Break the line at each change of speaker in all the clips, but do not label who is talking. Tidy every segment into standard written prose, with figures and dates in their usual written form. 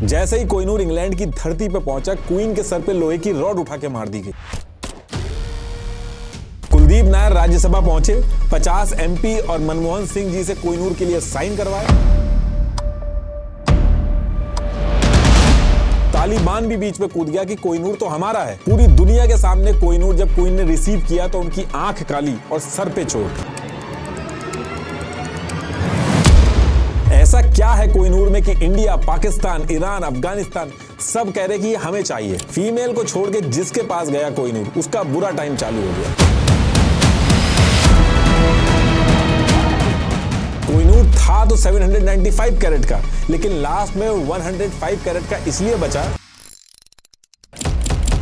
जैसे ही कोहिनूर इंग्लैंड की धरती पर पहुंचा, क्वीन के सर पे लोहे की रॉड उठा के मार दी गई। कुलदीप नायर राज्यसभा पहुंचे, 50 MP और मनमोहन सिंह जी से कोहिनूर के लिए साइन करवाए। तालिबान भी बीच में कूद गया कि कोहिनूर तो हमारा है। पूरी दुनिया के सामने कोहिनूर जब क्वीन ने रिसीव किया तो उनकी आंख काली और सर पे चोट। ऐसा क्या है कोहिनूर में कि इंडिया, पाकिस्तान, ईरान, अफगानिस्तान सब कह रहे कि ये हमें चाहिए। फीमेल को छोड़ के जिसके पास गया कोहिनूर, उसका बुरा टाइम चालू हो गया। कोहिनूर था तो 795 कैरेट का, लेकिन लास्ट में 105 कैरेट का इसलिए बचा।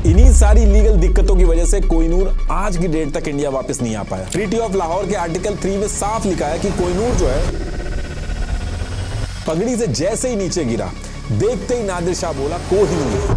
इन्हीं सारी लीगल दिक्कतों की वजह से कोहिनूर आज की डेट तक इंडिया वापस नहीं आ पाया। ट्रीटी ऑफ लाहौर के आर्टिकल 3 में साफ लिखा है कि कोहिनूर जो है पगड़ी से जैसे ही नीचे गिरा, देखते ही नादिर शाह बोला कोहिनूर।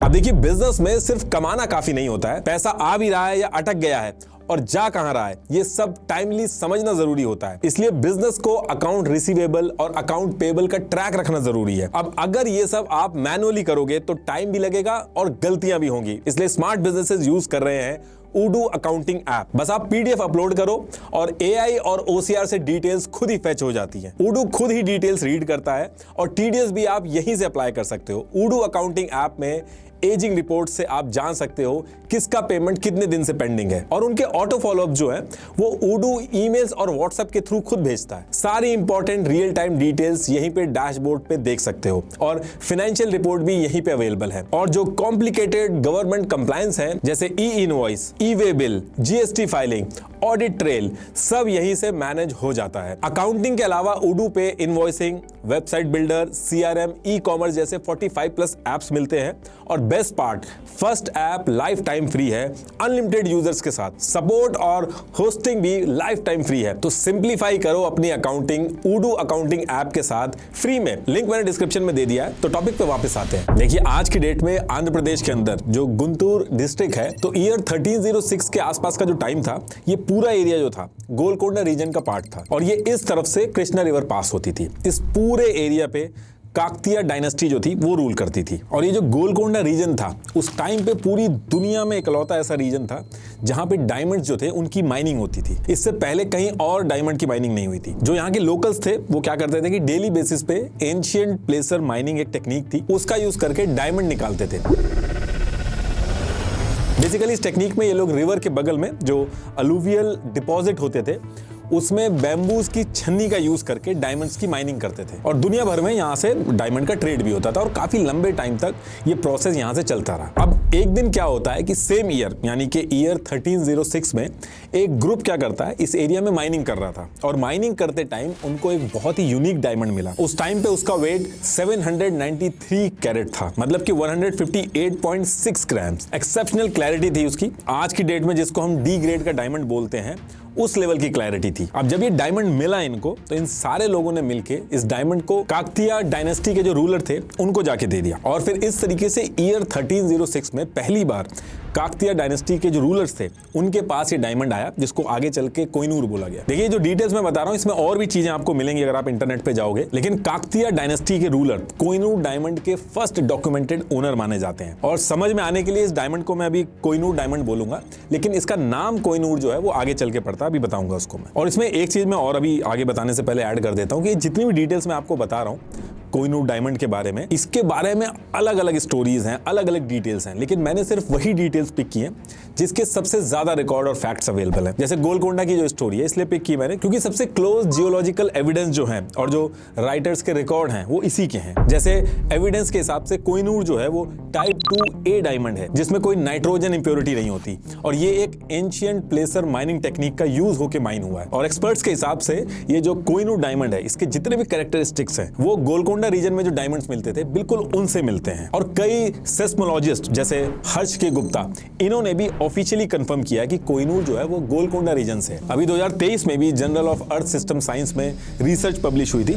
अब देखिए, बिजनेस में सिर्फ कमाना काफी नहीं होता है। पैसा आ भी रहा है या अटक गया है और जा कहां रहा है, ये सब टाइमली समझना जरूरी होता है। इसलिए बिजनेस को अकाउंट रिसीवेबल और अकाउंट पेबल का ट्रैक रखना जरूरी है। अब अगर ये सब आप मैनुअली करोगे तो टाइम भी लगेगा और गलतियां भी होंगी। इसलिए स्मार्ट बिजनेसेस यूज कर रहे हैं उडू अकाउंटिंग ऐप। बस आप PDF अपलोड करो और AI और OCR से डिटेल्स खुद ही फेच हो जाती हैं। उडू खुद ही डिटेल्स रीड करता है और TDS भी आप यहीं से अप्लाई कर सकते हो। उडू अकाउंटिंग ऐप में एजिंग रिपोर्ट से आप जान सकते हो किसका पेमेंट कितने दिन से पेंडिंग है, और उनके ऑटो फॉलोअप जो है वो उडू ईमेल्स और व्हाट्सएप के थ्रू खुद भेजता है। सारी इंपॉर्टेंट रियल टाइम डिटेल्स यहीं पे डैशबोर्ड पे देख सकते हो और फाइनेंशियल रिपोर्ट भी यहीं पे अवेलेबल है। और जो कॉम्प्लिकेटेड गवर्नमेंट कंप्लायंस है जैसे e-invoice, e-way bill, GST filing, audit trail, सब यहीं से मैनेज हो जाता है। अकाउंटिंग के अलावा उडू पे invoicing, website builder, CRM, e-commerce जैसे 45+ एप्स मिलते हैं। और best part, first app life time free है अनलिमिटेड यूजर्स के साथ। सपोर्ट और होस्टिंग भी लाइफ टाइम फ्री है। तो सिंप्लीफाई करो अपनी अकाउंटिंग उडू अकाउंटिंग ऐप के साथ फ्री में। लिंक मैंने डिस्क्रिप्शन में दे दिया है। तो टॉपिक पे वापस आते हैं। देखिए, आज की डेट में आंध्र प्रदेश के अंदर जो गुंटूर डिस्ट्रिक्ट है, तो ईयर 1306 के आसपास का जो टाइम था, ये पूरा एरिया जो था गोलकोंडा रीजन का पार्ट था और ये इस तरफ से कृष्णा रिवर पास होती थी। इस पूरे एरिया पे काकतीय डायनेस्टी जो थी वो रूल करती थी। और ये जो गोलकोंडा रीजन था, उस टाइम पे पूरी दुनिया में इकलौता ऐसा रीजन था जहां पे डायमंड्स जो थे उनकी माइनिंग होती थी। इससे पहले कहीं और डायमंड की माइनिंग नहीं हुई थी। जो यहाँ के लोकल्स थे वो क्या करते थे कि डेली बेसिस पे एंशिएंट प्लेसर माइनिंग एक टेक्निक थी, उसका यूज करके डायमंड निकालते थे। बेसिकली इस टेक्निक में ये लोग रिवर के बगल में जो अलुवियल डिपॉजिट होते थे उसमें बैम्बूज की छन्नी का यूज करके डायमंड्स की माइनिंग करते थे और दुनिया भर में यहाँ से डायमंड का ट्रेड भी होता था और काफी लंबे टाइम तक ये प्रोसेस यहाँ से चलता रहा। अब एक दिन क्या होता है कि सेम ईयर यानी कि ईयर 1306 में एक ग्रुप क्या करता है, इस एरिया में माइनिंग कर रहा था और माइनिंग करते टाइम उनको एक बहुत ही यूनिक डायमंड मिला। उस टाइम पे उसका वेट 793 कैरेट था, मतलब कि 158.6 ग्राम्स। एक्सेप्शनल क्लैरिटी थी उसकी। आज की डेट में जिसको हम D ग्रेड का डायमंड बोलते हैं, उस लेवल की क्लैरिटी थी। अब जब ये डायमंड मिला इनको, तो इन सारे लोगों ने मिलके इस डायमंड को काकतीय डायनेस्टी के जो रूलर थे उनको जाके दे दिया और फिर इस तरीके से ईयर 1306 में पहली बार काकतीय डायनेस्टी के जो रूलर्स थे उनके पास ये डायमंड आया, जिसको आगे चल के कोहिनूर बोला गया। देखिए, जो डिटेल्स मैं बता रहा हूं इसमें और भी चीजें आपको मिलेंगी अगर आप इंटरनेट पे जाओगे, लेकिन काकतीय डायनेस्टी के रूलर कोहिनूर डायमंड के फर्स्ट डॉक्यूमेंटेड ओनर माने जाते हैं। और समझ में आने के लिए इस डायमंड को मैं अभी कोहिनूर डायमंड बोलूंगा, लेकिन इसका नाम कोहिनूर जो है वो आगे चल के पड़ता है, अभी बताऊंगा उसको मैं। और इसमें एक चीज मैं और अभी आगे बताने से पहले ऐड कर देता हूं कि जितनी भी डिटेल्स मैं आपको बता रहा हूं कोहिनूर डायमंड के बारे में, इसके बारे में अलग अलग स्टोरीज हैं, अलग अलग डिटेल्स हैं, लेकिन मैंने सिर्फ वही डिटेल्स पिक की हैं जिसके सबसे ज्यादा रिकॉर्ड और फैक्ट्स अवेलेबल हैं। जैसे गोलकोंडा की जो स्टोरी है इसलिए पिक की मैंने क्योंकि सबसे क्लोज जियोलॉजिकल एविडेंस जो है और जो राइटर्स के रिकॉर्ड हैं वो इसी के हैं। जैसे एविडेंस के हिसाब से कोहिनूर जो है वो टाइप 2A डायमंड है जिसमें कोई नाइट्रोजन इंप्योरिटी नहीं होती और ये एक एंशिएंट प्लेसर माइनिंग टेक्निक का यूज होकर माइन हुआ है। और एक्सपर्ट्स के हिसाब से ये जो कोहिनूर डायमंड है इसके जितने भी कैरेक्टरिस्टिक्स हैं वो गोलकोंडा रीजन में जो डायमंड्स मिलते थे बिल्कुल उनसे मिलते हैं। और कई सेस्मोलॉजिस्ट जैसे हर्ष के गुप्ता, इन्होंने भी ऑफिशियली कंफर्म किया कि कोहिनूर जो है वो गोलकोंडा रीजन से है। अभी 2023 में भी journal of earth system science में रिसर्च पब्लिश हुई थी।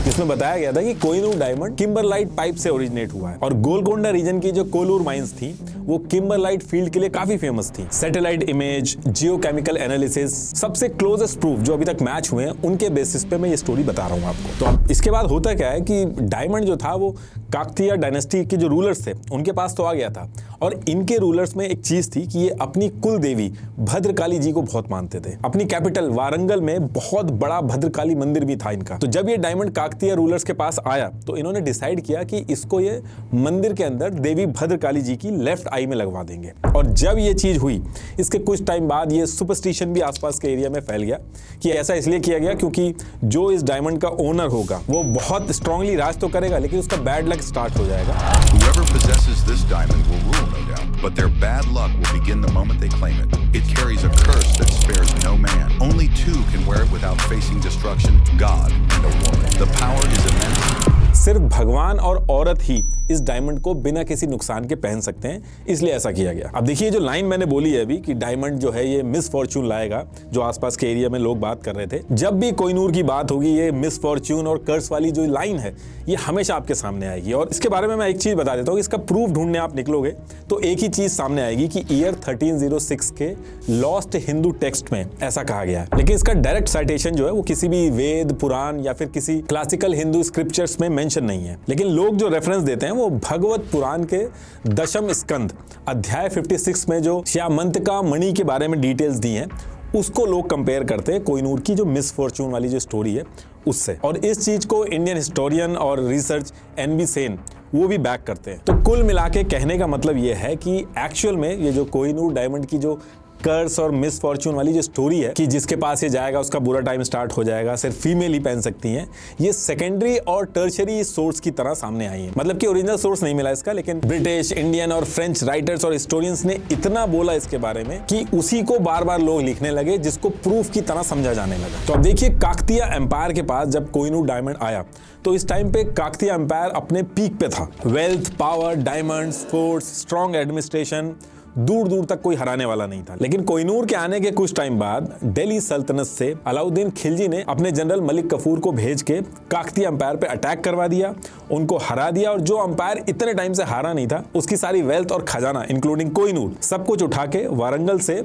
जिसमें बताया गया था कि कोहिनूर डायमंड किम्बरलाइट पाइप से ओरिजिनेट हुआ है और गोलकोंडा रीजन की जो कोलूर माइंस थी वो किम्बरलाइट फील्ड के लिए काफी फेमस थी। सैटेलाइट इमेज, जियोकेमिकल एनालिसिस, सबसे क्लोजेस्ट प्रूफ जो अभी तक मैच हुए हैं उनके बेसिस पे मैं ये स्टोरी बता रहा हूँ आपको। तो अब इसके बाद होता क्या है कि डायमंड जो था वो काकतीय डायनेस्टी के जो रूलर्स थे उनके पास तो आ गया था और इनके रूलर्स में एक चीज थी कि ये अपनी कुल देवी भद्रकाली जी को बहुत मानते थे। अपनी कैपिटल वारंगल में बहुत बड़ा भद्रकाली मंदिर भी था इनका। तो जब ये डायमंड काकतीय रूलर्स के पास आया तो इन्होंने डिसाइड किया कि इसको ये मंदिर के अंदर देवी भद्रकाली जी की लेफ्ट आई में लगवा देंगे। और जब ये चीज हुई इसके कुछ टाइम बाद ये सुपरस्टिशन भी आसपास के एरिया में फैल गया कि ऐसा इसलिए किया गया क्योंकि जो इस डायमंड का ओनर होगा वो बहुत स्ट्रांगली राज तो करेगा लेकिन उसका बैड लक स्टार्ट हो जाएगा।
Whoever possesses this diamond will rule, no doubt, but their bad luck will begin the moment they claim it. It carries a curse that spares no man. Only two can wear it without facing destruction, God and a woman. The power is immense.
सिर्फ भगवान और औरत ही इस diamond को बिना किसी नुकसान के पहन सकते हैं, इसलिए ऐसा किया गया। अब देखिए जो लाइन मैंने बोली है अभी कि डायमंड जो है ये मिस फॉर्च्यून लाएगा, जो आसपास के एरिया में लोग बात कर रहे थे। जब भी कोहिनूर की बात होगी ये मिस फॉर्च्यून और कर्स वाली जो लाइन है ये हमेशा आपके सामने आएगी। और इसके बारे में मैं एक चीज बता देता हूँ, इसका प्रूफ ढूंढने आप निकलोगे तो एक ही चीज सामने आएगी कि ईयर 1306 के लॉस्ट हिंदू टेक्स्ट में ऐसा कहा गया है, लेकिन इसका डायरेक्ट साइटेशन जो है वो किसी भी वेद, पुराण या फिर किसी क्लासिकल हिंदू स्क्रिप्चर्स में मेंशन नहीं है। लेकिन लोग जो रेफरेंस देते हैं वो भगवत पुराण के दशम स्कंद अध्याय 56 में जो श्यामंतका मणि के बारे में डिटेल्स दी हैं उसको लोग कंपेयर करते हैं कोहिनूर की जो मिस फॉर्च्यून वाली जो स्टोरी है उससे। और इस चीज को इंडियन हिस्टोरियन और रिसर्च एनबी सेन वो भी बैक करते हैं। तो कुल मिला के कहने का मतलब ये है कि एक्चुअल में ये जो कोहिनूर डायमंड की जो कर्स और मिस फॉर्च्यून वाली जो स्टोरी है कि जिसके पास ये जाएगा उसका बुरा टाइम स्टार्ट हो जाएगा, सिर्फ फीमेल ही पहन सकती हैं, ये सेकेंडरी और टर्शरी सोर्स की तरह सामने आई है। मतलब कि ओरिजिनल सोर्स नहीं मिला इसका, लेकिन ब्रिटिश, इंडियन और फ्रेंच राइटर्स और हिस्टोरियंस ने इतना बोला इसके बारे में कि उसी को बार बार लोग लिखने लगे जिसको प्रूफ की तरह समझा जाने लगा। तो अब देखिए काकतीय एम्पायर के पास जब कोहिनूर डायमंड आया तो इस टाइम पे काकतीय एम्पायर अपने पीक पे था। Wealth, power, diamonds, force, strong administration, दूर दूर तक कोई हराने वाला नहीं था। लेकिन कोहिनूर के आने के कुछ टाइम बाद दिल्ली सल्तनत से अलाउद्दीन खिलजी ने अपने जनरल मलिक कफूर को भेज के काकतीय एम्पायर पे अटैक करवा दिया, उनको हरा दिया और जो एम्पायर इतने टाइम से हारा नहीं था उसकी सारी वेल्थ और खजाना इंक्लूडिंग कोहिनूर सब कुछ उठा के वारंगल से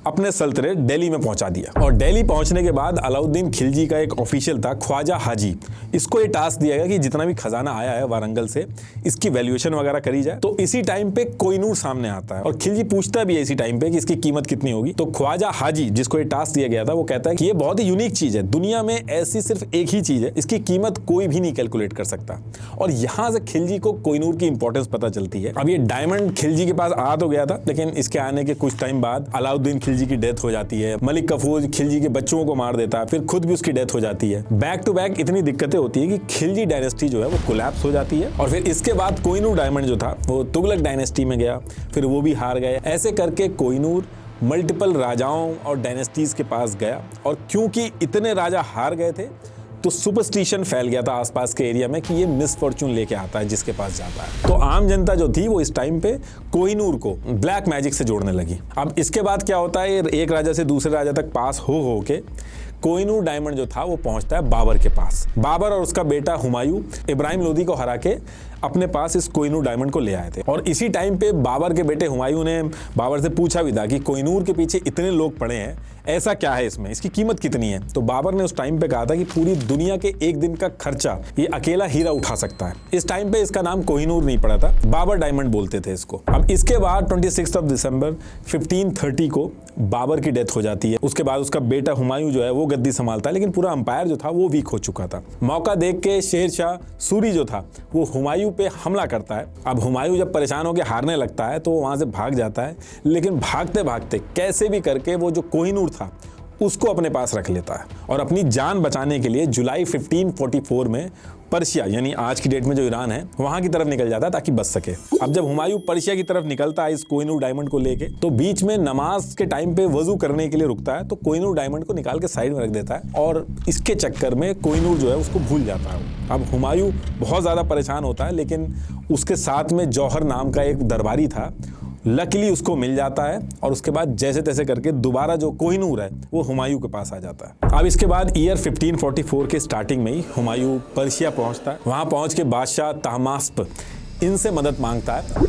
अपने सल्तनत दिल्ली में पहुंचा दिया। और दिल्ली पहुंचने के बाद अलाउद्दीन खिलजी का एक ऑफिशियल था ख्वाजा हाजी, इसको ये टास्क दिया गया कि जितना भी खजाना आया है वारंगल से इसकी वैल्यूएशन वगैरह करी जाए। तो इसी टाइम पे कोहिनूर सामने आता है और खिलजी पूछता भी है इसी टाइम पे कि इसकी कीमत कितनी होगी। तो ख्वाजा हाजी जिसको ये टास्क दिया गया था वो कहता है कि ये बहुत ही यूनिक चीज है, दुनिया में ऐसी सिर्फ एक ही चीज है, इसकी कीमत कोई भी नहीं कैलकुलेट कर सकता। और यहां से खिलजी को कोहिनूर की इंपॉर्टेंस पता चलती है। अब ये डायमंड खिलजी के पास आ तो गया था, लेकिन इसके आने के कुछ टाइम बाद अलाउद्दीन खिलजी की डेथ हो जाती है, मलिक कफूर खिलजी के बच्चों को मार देता है, फिर खुद भी उसकी डेथ हो जाती है। बैक टू बैक इतनी दिक्कतें होती है कि खिलजी डायनेस्टी जो है वो कोलैप्स हो जाती है। और फिर इसके बाद कोहिनूर डायमंड जो था वो तुगलक डायनेस्टी में गया, फिर वो भी हार गए। ऐसे करके कोहिनूर मल्टीपल राजाओं और डायनेस्टीज के पास गया और क्योंकि इतने राजा हार गए थे तो सुपरस्टिशन फैल गया था आसपास के एरिया में कि ये मिस फॉर्च्यून लेके आता है जिसके पास जाता है। तो आम जनता जो थी वो इस टाइम पे कोहिनूर को ब्लैक मैजिक से जोड़ने लगी। अब इसके बाद क्या होता है, एक राजा से दूसरे राजा तक पास हो के कोहिनूर डायमंड जो था वो पहुंचता है बाबर के पास। बाबर और उसका बेटा हुमायूं इब्राहिम लोदी को हरा के अपने पास इस कोहिनूर डायमंड को ले आए थे। और इसी टाइम पे बाबर के बेटे हुमायूं ने बाबर से पूछा भी था कि कोहिनूर के पीछे इतने लोग पड़े हैं, ऐसा क्या है इसमें, इसकी कीमत कितनी है। तो बाबर ने उस टाइम पे कहा था कि पूरी दुनिया के एक दिन का खर्चा ये अकेला हीरा उठा सकता है। इस टाइम पे इसका नाम कोहिनूर नहीं पड़ा था, बाबर डायमंड बोलते थे इसको। अब इसके बाद 26 दिसंबर 1530 को बाबर की डेथ हो जाती है। उसके बाद उसका बेटा हुमायूं जो है वो गद्दी संभालता है, लेकिन पूरा अंपायर जो था वो वीक हो चुका था। मौका देख के शेर शाह सूरी जो था वो हुमायूं पे हमला करता है। अब हुमायूं जब परेशान होकर हारने लगता है तो वो वहां से भाग जाता है, लेकिन भागते भागते कैसे भी करके वो जो कोहिनूर था उसको अपने पास रख लेता है और अपनी जान बचाने के लिए जुलाई 1544 में पर्शिया यानी आज की डेट में जो ईरान है वहां की तरफ निकल जाता है ताकि बच सके। अब जब हुमायूं पर्शिया की तरफ निकलता है इस कोहिनूर डायमंड को लेके तो बीच में नमाज के टाइम पे वजू करने के लिए रुकता है, तो कोहिनूर डायमंड को निकाल के साइड में रख देता है और इसके चक्कर में कोहिनूर जो है उसको भूल जाता है। अब हुमायूं बहुत ज्यादा परेशान होता है, लेकिन उसके साथ में जौहर नाम का एक दरबारी था, लकीली उसको मिल जाता है और उसके बाद जैसे तैसे करके दोबारा जो कोहिनूर है वो हुमायूं के पास आ जाता है। अब इसके बाद ईयर 1544 के स्टार्टिंग में ही हुमायूं पर्शिया पहुंचता है। वहां पहुंच के बादशाह तहमास्प इनसे मदद मांगता है।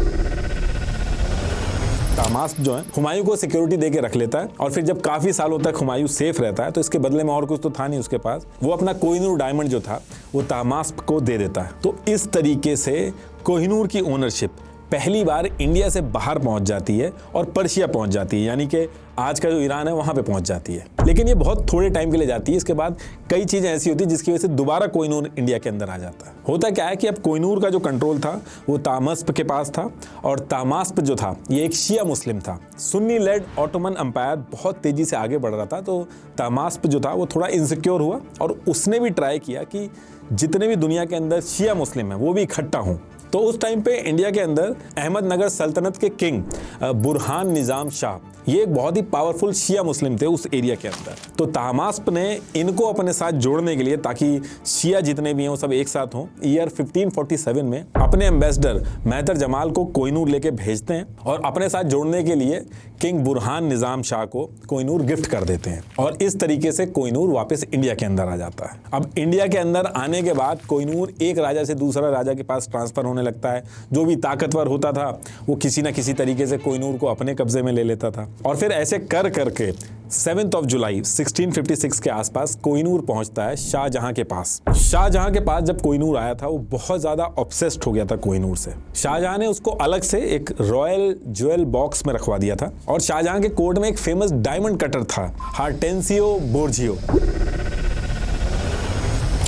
तहमास्प जो है हुमायूं को सिक्योरिटी देके रख लेता है और फिर जब काफी सालों तक हुमायूं सेफ रहता है तो इसके बदले में और कुछ तो था नहीं उसके पास, वो अपना कोहिनूर डायमंड जो था वो तहमास्प को दे देता है। तो इस तरीके से कोहिनूर की ओनरशिप पहली बार इंडिया से बाहर पहुंच जाती है और पर्शिया पहुंच जाती है, यानी कि आज का जो ईरान है वहां पे पहुंच जाती है। लेकिन ये बहुत थोड़े टाइम के लिए जाती है। इसके बाद कई चीजें ऐसी होती है जिसकी वजह से दोबारा कोहिनूर इंडिया के अंदर आ जाता है। होता क्या है कि अब कोहिनूर का जो कंट्रोल था वो तहमास्प के पास था और तहमास्प जो था ये एक शिया मुस्लिम था। सुन्नी लेड ऑटोमन एम्पायर बहुत तेजी से आगे बढ़ रहा था, तो तहमास्प जो था वो थोड़ा इनसिक्योर हुआ और उसने भी ट्राई किया कि जितने भी दुनिया के अंदर शिया मुस्लिम हैं वो भी इकट्ठा हों। तो उस टाइम पे इंडिया के अंदर अहमदनगर सल्तनत के किंग बुरहान निज़ाम शाह ये एक बहुत ही पावरफुल शिया मुस्लिम थे उस एरिया के अंदर। तो तहमास्प ने इनको अपने साथ जोड़ने के लिए, ताकि शिया जितने भी हैं वो सब एक साथ हों, ईयर 1547 में अपने एम्बेसडर मेहतर जमाल को कोहिनूर लेके भेजते हैं और अपने साथ जोड़ने के लिए किंग बुरहान निज़ाम शाह को कोहिनूर गिफ्ट कर देते हैं और इस तरीके से कोहिनूर वापस इंडिया के अंदर आ जाता है। अब इंडिया के अंदर आने के बाद कोहिनूर एक राजा से दूसरा राजा के पास ट्रांसफर होने लगता है। जो भी ताकतवर होता था वो किसी ना किसी तरीके से कोहिनूर को अपने कब्जे में ले लेता था और फिर ऐसे कर करके 7 जुलाई 1656 के आसपास कोहिनूर पहुंचता है शाहजहां के पास। शाहजहां के पास जब कोहिनूर आया था वो बहुत ज्यादा ऑब्सेस्ड हो गया था कोहिनूर से। शाहजहां ने उसको अलग से एक रॉयल ज्वेल बॉक्स में रखवा दिया था और शाहजहां के कोर्ट में एक फेमस डायमंड कटर था, हार्टेंसियो बोर्जियो,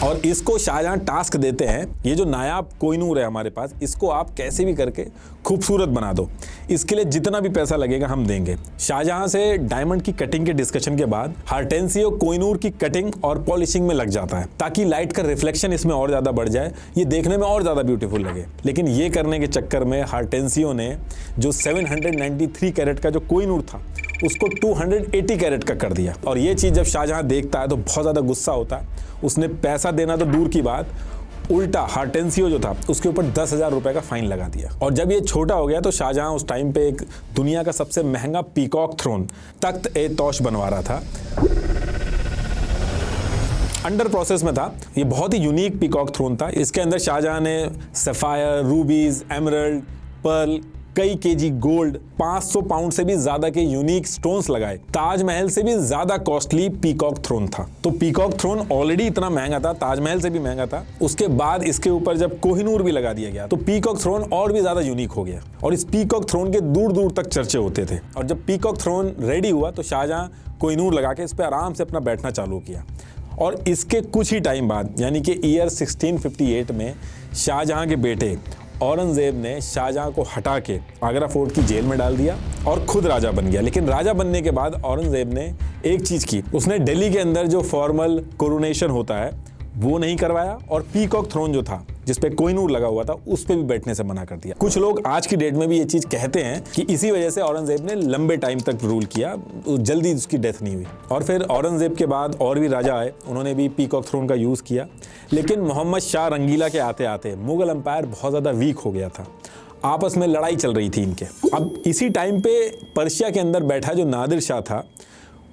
और इसको शाहजहां टास्क देते हैं, ये जो नायाब कोहिनूर है हमारे पास, इसको आप कैसे भी करके खूबसूरत बना दो, इसके लिए जितना भी पैसा लगेगा हम देंगे। शाहजहां से डायमंड की कटिंग के डिस्कशन के बाद हार्टेंसियो कोहिनूर की कटिंग और पॉलिशिंग में लग जाता है ताकि लाइट का रिफ्लेक्शन इसमें और ज्यादा बढ़ जाए, ये देखने में और ज्यादा ब्यूटीफुल लगे। लेकिन ये करने के चक्कर में हार्टेंसियो ने जो 793 कैरेट का जो कोहिनूर था उसको 280 कैरेट का कर दिया और ये चीज जब शाहजहां देखता है तो बहुत ज्यादा गुस्सा होता है। उसने पैसा देना तो दूर की बात, उल्टा हार्टेंसियो जो था उसके ऊपर 10,000 रुपए का फाइन लगा दिया। और जब ये छोटा हो गया तो शाहजहां उस टाइम पे एक दुनिया का सबसे महंगा पीकॉक थ्रोन तख्त ए तौश बनवा रहा था, अंडर प्रोसेस में था। ये बहुत ही यूनिक पीकॉक थ्रोन था। इसके अंदर शाहजहां ने सफायर, रूबीज, एमरल्ड, पर्ल, कई केजी गोल्ड, 500 पाउंड से भी ज्यादा के यूनिक स्टोन्स लगाए। ताजमहल से भी ज्यादा कॉस्टली पीकॉक थ्रोन था। तो पीकॉक थ्रोन ऑलरेडी इतना महंगा था, ताजमहल से भी महंगा था, उसके बाद इसके ऊपर जब कोहिनूर भी लगा दिया गया तो पीकॉक थ्रोन और भी ज्यादा यूनिक हो गया और इस पीकॉक थ्रोन के दूर दूर तक चर्चे होते थे। और जब पीकॉक थ्रोन रेडी हुआ तो शाहजहां कोहिनूर लगा के इस पर आराम से अपना बैठना चालू किया और इसके कुछ ही टाइम बाद यानी कि ईयर 1658 में शाहजहां के बेटे औरंगजेब ने शाहजहां को हटा के आगरा फोर्ट की जेल में डाल दिया और खुद राजा बन गया। लेकिन राजा बनने के बाद औरंगजेब ने एक चीज की, उसने दिल्ली के अंदर जो फॉर्मल कोरोनेशन होता है वो नहीं करवाया और पीकॉक थ्रोन जो था जिसपे कोहिनूर लगा हुआ था उस पे भी बैठने से मना कर दिया। कुछ लोग आज की डेट में भी ये चीज कहते हैं कि इसी वजह से औरंगजेब ने लंबे टाइम तक रूल किया, जल्दी उसकी डेथ नहीं हुई। और फिर औरंगजेब के बाद और भी राजा आए, उन्होंने भी पीकॉक थ्रोन का यूज किया। लेकिन मोहम्मद शाह रंगीला के आते आते मुगल एम्पायर बहुत ज्यादा वीक हो गया था, आपस में लड़ाई चल रही थी इनके। अब इसी टाइम पे पर्शिया के अंदर बैठा जो नादिर शाह था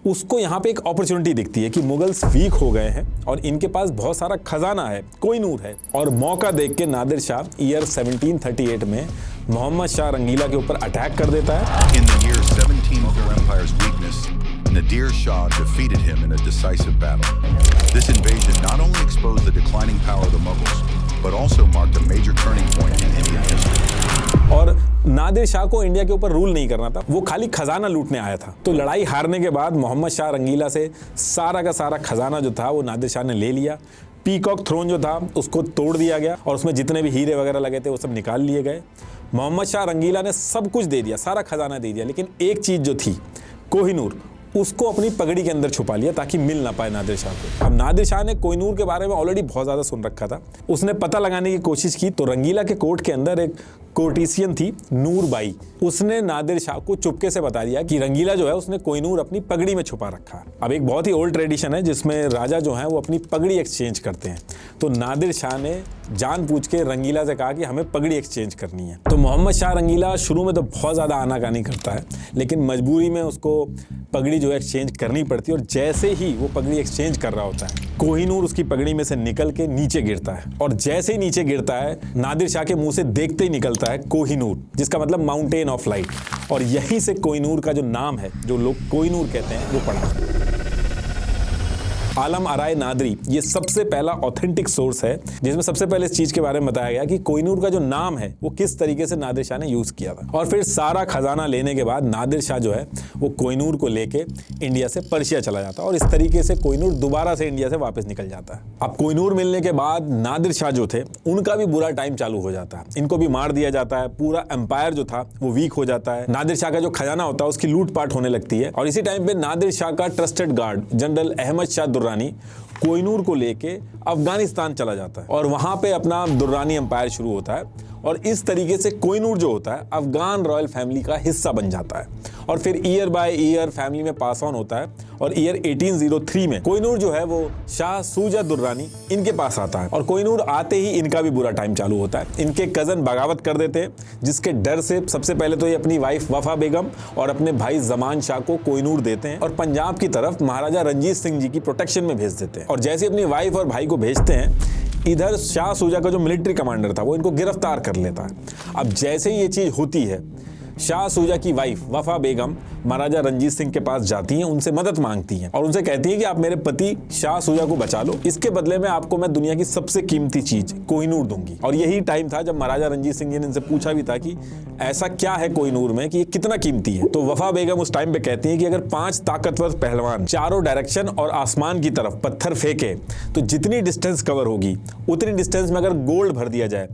उसको यहाँ पे एक अपॉर्चुनिटी दिखती है कि मुगल्स वीक हो गए हैं और इनके पास बहुत सारा खजाना है, कोहिनूर है, और मौका देख के नादिर शाह ईयर 1738 में मोहम्मद शाह रंगीला के ऊपर अटैक कर देता है।
In the year 17 Mughal Empire's weakness, Nadir Shah defeated him in a decisive battle. This invasion not only exposed the declining power of the Mughals, but also marked a major turning point in Indian history.
और नादिर शाह को India के ऊपर rule नहीं करना था, वो खाली खजाना लूटने आया था। तो लड़ाई हारने के बाद मोहम्मद शाह रंगीला से सारा का सारा खजाना जो था वो नादिर शाह ने ले लिया। पीकॉक थ्रोन जो था उसको तोड़ दिया गया और उसमें जितने भी हीरे वगैरह लगे थे वो सब निकाल लिए गए। मोहम्मद शाह रंगीला ने सब कुछ दे दिया, सारा खजाना दे दिया, लेकिन एक चीज जो थी कोहिनूर, उसको अपनी पगड़ी के अंदर छुपा लिया ताकि मिल ना पाए नादिर शाह को। अब नादिर शाह ने कोहिनूर के बारे में ऑलरेडी बहुत ज्यादा सुन रखा था, उसने पता लगाने की कोशिश की तो रंगीला के कोर्ट के अंदर एक कोर्टिसियन थी नूर बाई, उसने नादिर शाह को चुपके से बता दिया कि रंगीला जो है उसने कोहिनूर अपनी पगड़ी में छुपा रखा है। अब एक बहुत ही ओल्ड ट्रेडिशन है जिसमें राजा जो है वो अपनी पगड़ी एक्सचेंज करते हैं, तो नादिर शाह ने जानबूझ के रंगीला से कहा कि हमें पगड़ी एक्सचेंज करनी है। तो मोहम्मद शाह रंगीला शुरू में तो बहुत ज़्यादा आनाकानी करता है, लेकिन मजबूरी में उसको पगड़ी जो है एक्सचेंज करनी पड़ती है। और जैसे ही वो पगड़ी एक्सचेंज कर रहा होता है, कोहिनूर उसकी पगड़ी में से निकल के नीचे गिरता है, और जैसे ही नीचे गिरता है नादिर शाह के मुंह से देखते ही निकलता है कोहिनूर, जिसका मतलब माउंटेन ऑफ लाइट। और यहीं से कोहिनूर का जो नाम है, जो लोग कोहिनूर कहते हैं, वो पड़ा। आलम आराय नादरी ये सबसे पहला ऑथेंटिक सोर्स है जिसमें सबसे पहले इस चीज के बारे में बताया गया कि कोहिनूर का जो नाम है वो किस तरीके से नादिर शाह ने यूज किया था। और फिर सारा खजाना लेने के बाद नादिर शाह जो है वो कोहिनूर को लेके इंडिया से पर्शिया चला जाता है, और इस तरीके से कोहिनूर दोबारा से इंडिया से वापस निकल जाता है। अब कोहिनूर मिलने के बाद नादिर शाह जो थे उनका भी बुरा टाइम चालू हो जाता है। इनको भी मार दिया जाता है, पूरा एम्पायर जो था वो वीक हो जाता है। नादिर शाह का जो खजाना होता है उसकी लूटपाट होने लगती है। और इसी टाइम पे नादिर शाह का trusted guard general Ahmad Shah Durrani Kohinoor को लेके अफगानिस्तान चला जाता है, और वहां पे अपना दुर्रानी एम्पायर शुरू होता है। और इस तरीके से कोहिनूर जो होता है अफगान रॉयल फैमिली का हिस्सा बन जाता है, और फिर ईयर बाय ईयर फैमिली में पास ऑन होता है। और ईयर 1803 में कोहिनूर जो है वो शाह सूजा दुर्रानी इनके पास आता है, और कोहिनूर आते ही इनका भी बुरा टाइम चालू होता है। इनके कजन बगावत कर देते हैं, जिसके डर से सबसे पहले तो ये अपनी वाइफ वफा बेगम और अपने भाई जमान शाह को कोहिनूर देते हैं, और पंजाब की तरफ महाराजा रंजीत सिंह जी की प्रोटेक्शन में भेज देते हैं। और जैसे अपनी वाइफ और भाई को भेजते हैं, इधर शाह सूजा का जो मिलिट्री कमांडर था वो इनको गिरफ्तार कर लेता है। अब जैसे ही ये चीज़ होती है, शाह सूजा की वाइफ वफा बेगम महाराजा रंजीत सिंह के पास जाती हैं, उनसे मदद मांगती हैं और उनसे कहती हैं कि आप मेरे पति शाह सूजा को बचा लो, इसके बदले में आपको मैं दुनिया की सबसे कीमती चीज कोहिनूर दूंगी। और यही टाइम था जब महाराजा रंजीत सिंह जी ने इनसे पूछा भी था कि ऐसा क्या है कोहिनूर में कि ये कितना कीमती है। तो वफा बेगम उस टाइम पे कहती हैं कि अगर 5 ताकतवर पहलवान चारों डायरेक्शन और आसमान की तरफ पत्थर फेंके तो जितनी डिस्टेंस कवर होगी उतनी डिस्टेंस में अगर गोल्ड भर दिया जाए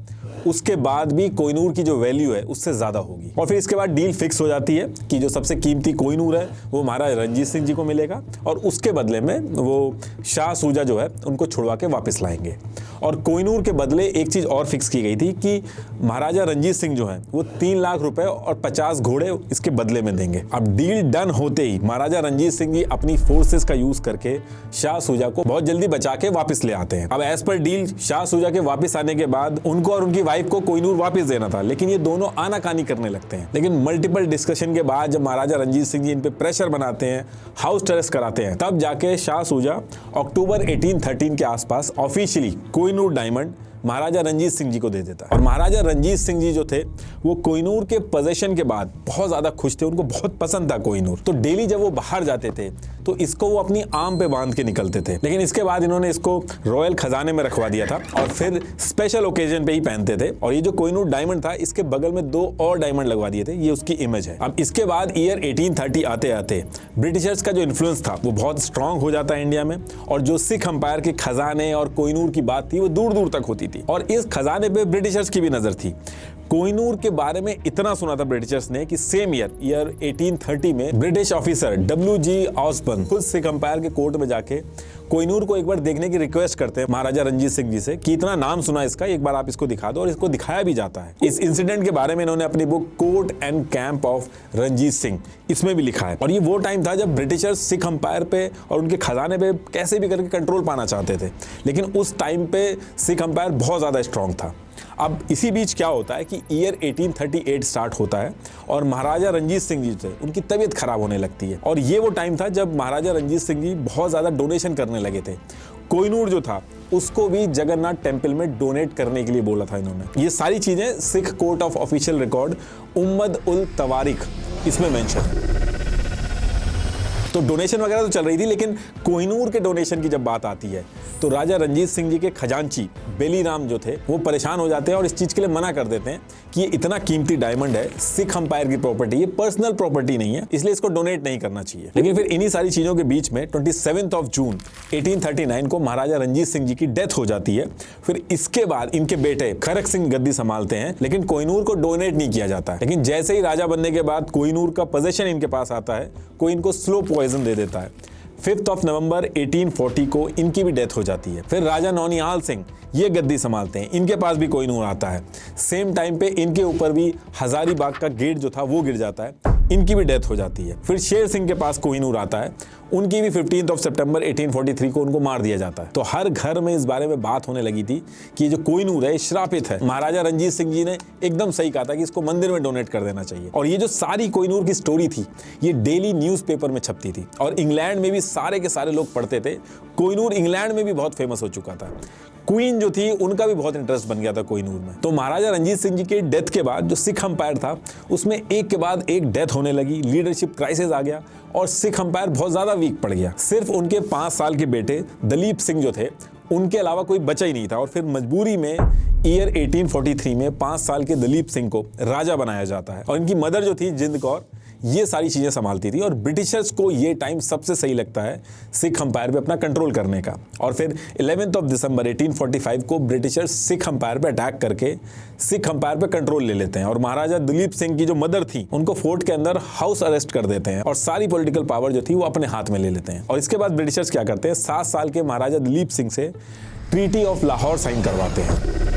उसके बाद भी कोहिनूर की जो वैल्यू है उससे ज्यादा होगी। और फिर इसके बाद डील फिक्स हो जाती है कि जो सबसे कीमती कोहिनूर है वो महाराजा रंजीत सिंह जी को मिलेगा, और उसके बदले में वो शाह सूजा जो है उनको छुड़वा के वापस लाएंगे। और कोहिनूर के बदले एक चीज और फिक्स की गई थी कि महाराजा रंजीत सिंह जो है वो 3 लाख रुपए और 50 घोड़े इसके बदले में देंगे। अब डील डन होते ही महाराजा रंजीत सिंह जी अपनी फोर्सेस का यूज करके शाह सूजा को बहुत जल्दी बचा के वापस ले आते हैं। अब एज पर डील शाह सूजा के वापस आने के बाद उनको और उनकी वाइफ को कोहिनूर वापस देना था, लेकिन ये दोनों आनाकानी करने लगते हैं। लेकिन मल्टीपल डिस्कशन के बाद जब महाराजा रंजीत सिंह जी इन पे प्रेशर बनाते हैं, हाउस अरेस्ट कराते हैं, तब जाके शाह सूजा अक्टूबर 1813 के आसपास ऑफिशियली कोहिनूर डायमंड महाराजा रंजीत सिंह जी को दे देता है। और महाराजा रंजीत सिंह जी जो थे वो कोहिनूर के पोजेशन के बाद बहुत ज्यादा खुश थे, उनको बहुत पसंद था कोहिनूर। तो डेली जब वो बाहर जाते थे तो इसको वो अपनी आर्म पे बांध के निकलते थे, लेकिन इसके बाद इन्होंने इसको रॉयल खजाने में रखवा दिया था और फिर स्पेशल ओकेजन पे ही पहनते थे। और ये जो कोहिनूर डायमंड था इसके बगल में 2 और डायमंड लगवा दिए थे, ये उसकी इमेज है। अब इसके बाद ईयर 1830 आते आते ब्रिटिशर्स का जो इन्फ्लुएंस था वो बहुत स्ट्रांग हो जाता है इंडिया में, और जो सिख अंपायर के खजाने और कोहिनूर की बात थी वो दूर दूर तक होती थी, और इस खजाने पे ब्रिटिशर्स की भी नजर थी। कोहिनूर के बारे में इतना सुना था ब्रिटिशर्स ने कि सेम ईयर 1830 में ब्रिटिश ऑफिसर WG ऑसबर्न खुद सिख अंपायर के कोर्ट में जाके कोहिनूर को एक बार देखने की रिक्वेस्ट करते हैं महाराजा रंजीत सिंह जी से कि इतना नाम सुना इसका, एक बार आप इसको दिखा दो, और इसको दिखाया भी जाता है। इस इंसिडेंट के बारे में इन्होंने अपनी book court and camp of Ranjit Singh इसमें भी लिखा है। और ये वो टाइम था जब ब्रिटिशर्स सिख अंपायर पे और उनके खजाने पे कैसे भी करके कंट्रोल पाना चाहते थे, लेकिन उस टाइम पे सिख अंपायर बहुत ज्यादा स्ट्रांग था। अब इसी बीच क्या होता है कि ईयर 1838 स्टार्ट होता है और महाराजा रंजीत सिंह जी थे उनकी तबीयत खराब होने लगती है, और ये वो टाइम था जब महाराजा रंजीत सिंह जी बहुत ज़्यादा डोनेशन करने लगे थे। कोहिनूर जो था उसको भी जगन्नाथ टेम्पल में डोनेट करने के लिए बोला था इन्होंने। ये सारी चीज़ें Sikh court of official record Umdat ul Tawarikh इसमें मेंशन है। तो डोनेशन वगैरह तो चल रही थी, लेकिन कोहिनूर के डोनेशन की जब बात आती है तो राजा रंजीत सिंह जी के खजांची बेलीराम जो थे वो परेशान हो जाते हैं और इस चीज़ के लिए मना कर देते हैं कि ये इतना कीमती डायमंड है, सिख अंपायर की प्रॉपर्टी, ये पर्सनल प्रॉपर्टी नहीं है, इसलिए इसको डोनेट नहीं करना चाहिए। लेकिन फिर इन्हीं सारी चीज़ों के बीच में 27 जून 1839 को महाराजा रंजीत सिंह जी की डेथ हो जाती है। फिर इसके बाद इनके बेटे खरक सिंह गद्दी संभालते हैं, लेकिन कोहिनूर को डोनेट नहीं किया जाता है। लेकिन जैसे ही राजा बनने के बाद कोहिनूर का पोजेशन इनके पास आता है, कोई इनको स्लो पॉइजन दे देता है। 5 नवंबर 1840 को इनकी भी डेथ हो जाती है। फिर राजा नौनिहाल सिंह ये गद्दी संभालते हैं, इनके पास भी कोहिनूर आता है। सेम टाइम पे इनके ऊपर भी हजारीबाग का गेट जो था वो गिर जाता है, इनकी भी डेथ हो जाती है। फिर शेर सिंह के पास कोहिनूर आता है, उनकी भी 15 सितंबर 1843 को उनको मार दिया जाता है। तो हर घर में इस बारे में बात होने लगी थी कि जो कोहिनूर है श्रापित है। महाराजा रणजीत सिंह जी ने एकदम सही कहा था कि इसको मंदिर में डोनेट कर देना चाहिए। और ये जो सारी कोहिनूर की स्टोरी थी ये डेली न्यूज़पेपर में छपती थी और इंग्लैंड में भी सारे के सारे लोग पढ़ते थे। कोहिनूर इंग्लैंड में भी बहुत फेमस हो चुका था। क्वीन जो थी उनका भी बहुत इंटरेस्ट बन गया था कोहिनूर में। तो महाराजा रणजीत सिंह जी के डेथ के बाद जो सिख अंपायर था उसमें एक के बाद एक डेथ होने लगी, लीडरशिप क्राइसिस आ गया और सिख अंपायर बहुत ज़्यादा वीक पड़ गया। सिर्फ उनके 5 साल के बेटे दलीप सिंह जो थे उनके अलावा कोई बचा ही नहीं था। और फिर मजबूरी में ईयर 1843 में 5 साल के दलीप सिंह को राजा बनाया जाता है और इनकी मदर जो थी जिंद कौर ये सारी चीज़ें संभालती थी। और ब्रिटिशर्स को ये टाइम सबसे सही लगता है सिख अंपायर पे अपना कंट्रोल करने का। और फिर 11 दिसंबर 1845 को ब्रिटिशर्स सिख अंपायर पे अटैक करके सिख अंपायर पे कंट्रोल ले लेते हैं और महाराजा दलीप सिंह की जो मदर थी उनको फोर्ट के अंदर हाउस अरेस्ट कर देते हैं और सारी पॉलिटिकल पावर जो थी वो अपने हाथ में ले लेते हैं। और इसके बाद ब्रिटिशर्स क्या करते हैं, 7 साल के महाराजा दलीप सिंह से ट्रीटी ऑफ लाहौर साइन करवाते हैं।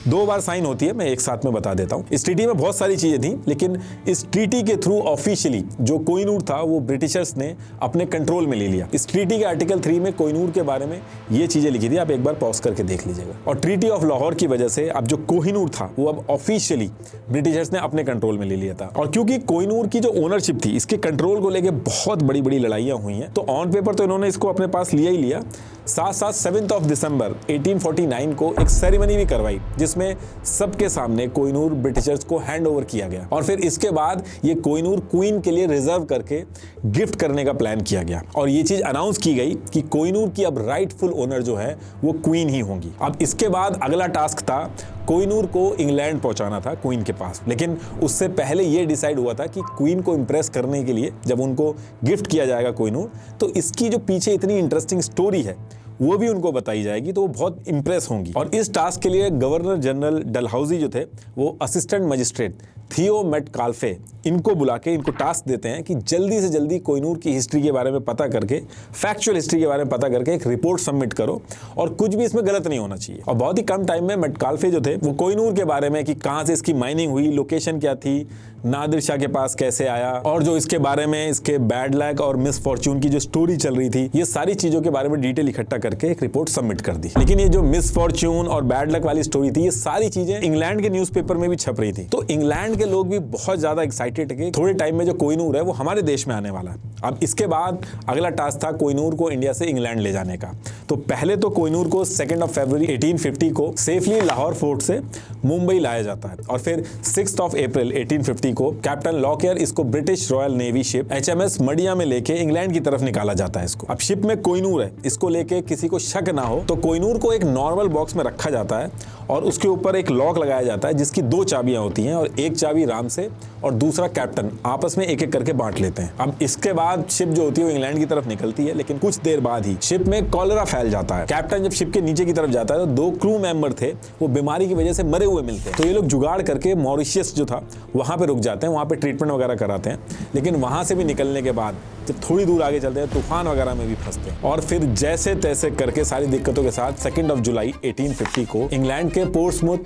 2 बार साइन होती है, मैं एक साथ में बता देता हूँ। इस ट्रीटी में बहुत सारी चीजें थी लेकिन इस ट्रीटी के थ्रू ऑफिशियली जो कोहिनूर था वो ब्रिटिशर्स ने अपने कंट्रोल में ले लिया। इस ट्रीटी के आर्टिकल 3 में कोहिनूर के बारे में ये चीजें लिखी थी, आप एक बार पॉज करके देख लीजिएगा। और ट्रीटी ऑफ लाहौर की वजह से अब जो कोहिनूर था वो अब ऑफिशियली ब्रिटिशर्स ने अपने कंट्रोल में ले लिया था। और क्योंकि कोहिनूर की जो ओनरशिप थी इसके कंट्रोल को लेकर बहुत बड़ी बड़ी लड़ाइयां हुई हैं, तो ऑन पेपर तो इन्होंने इसको अपने पास लिया ही लिया। साथ साथ 7 दिसंबर 1849 को एक सेरेमनी भी करवाई जिसमें सबके सामने कोहिनूर ब्रिटिशर्स को हैंड ओवर किया गया। और फिर इसके बाद ये कोहिनूर क्वीन के लिए रिजर्व करके गिफ्ट करने का प्लान किया गया और ये चीज अनाउंस की गई कि कोहिनूर की अब राइटफुल ओनर जो है वो क्वीन ही होंगी। अब इसके बाद अगला टास्क था कोहिनूर को इंग्लैंड पहुंचाना था क्वीन के पास, लेकिन उससे पहले ये डिसाइड हुआ था कि क्वीन को इंप्रेस करने के लिए जब उनको गिफ्ट किया जाएगा कोहिनूर तो इसकी जो पीछे इतनी इंटरेस्टिंग स्टोरी है वो भी उनको बताई जाएगी, तो वो बहुत इंप्रेस होंगी। और इस टास्क के लिए गवर्नर जनरल डलहौजी जो थे वो असिस्टेंट मजिस्ट्रेट थियो मेटकाल्फे इनको बुला के इनको टास्क देते हैं कि जल्दी से जल्दी कोहिनूर की हिस्ट्री के बारे में पता करके, फैक्चुअल हिस्ट्री के बारे में पता करके एक रिपोर्ट सबमिट करो और कुछ भी इसमें गलत नहीं होना चाहिए। और बहुत ही कम टाइम में मेटकाल्फे जो थे वो कोहिनूर के बारे में कि कहाँ से इसकी माइनिंग हुई, लोकेशन क्या थी, नादिर शाह के पास कैसे आया और जो इसके बारे में इसके बैड लक और मिसफॉर्च्यून की जो स्टोरी चल रही थी, ये सारी चीजों के बारे में डिटेल इकट्ठा करके एक रिपोर्ट सबमिट कर दी। लेकिन ये जो मिसफॉर्च्यून और बैड लक वाली स्टोरी थी ये सारी चीजें इंग्लैंड के न्यूज़पेपर में भी छप रही थी। तो इंग्लैंड के लोग भी बहुत ज्यादा एक्साइटेड थे कि थोड़े टाइम में जो कोहिनूर है वो हमारे देश में आने वाला है। अब इसके बाद अगला टास्क था कोहिनूर को इंडिया से इंग्लैंड ले जाने का। तो पहले तो कोहिनूर को 2 फरवरी 1850 को सेफली लाहौर फोर्ट से मुंबई लाया जाता है और फिर 6 अप्रैल 1850 को कैप्टन लॉकयर इसको British royal navy ship HMS media में लेके इंग्लैंड की तरफ निकाला जाता है इसको। अब शिप में कोहिनूर है, इसको लेके किसी को शक ना हो तो कोहिनूर को एक नॉर्मल बॉक्स में रखा जाता है और उसके ऊपर एक लॉक लगाया जाता है जिसकी 2 चाबियां होती हैं और एक चाबी राम से और दूसरा कैप्टन आपस में एक एक करके बांट लेते हैं। अब इसके बाद शिप जो होती है वो इंग्लैंड की तरफ निकलती है, लेकिन कुछ देर बाद ही शिप में कॉलेरा फैल जाता है। कैप्टन जब शिप के नीचे की तरफ जाता है तो 2 क्रू मेंबर थे वो बीमारी की वजह से मरे हुए मिलते हैं। तो ये लोग जुगाड़ करके मॉरिशियस जो था वहां पे रुक जाते हैं, वहां पे ट्रीटमेंट वगैरह कराते हैं। लेकिन वहां से भी निकलने के बाद जब थोड़ी दूर आगे चलते हैं तूफान वगैरह में भी फंसते हैं और फिर जैसे तैसे करके सारी दिक्कतों के साथ 2 जुलाई 1850 को इंग्लैंड के पोर्ट्समाउथ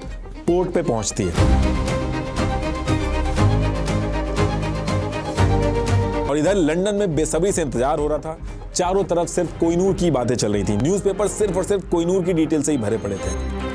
पोर्ट पे पहुंचती है। और इधर लंदन में बेसब्री से इंतजार हो रहा था, चारों तरफ सिर्फ कोहिनूर की बातें चल रही थी, न्यूज़पेपर सिर्फ और सिर्फ कोहिनूर की डिटेल से ही भरे पड़े थे।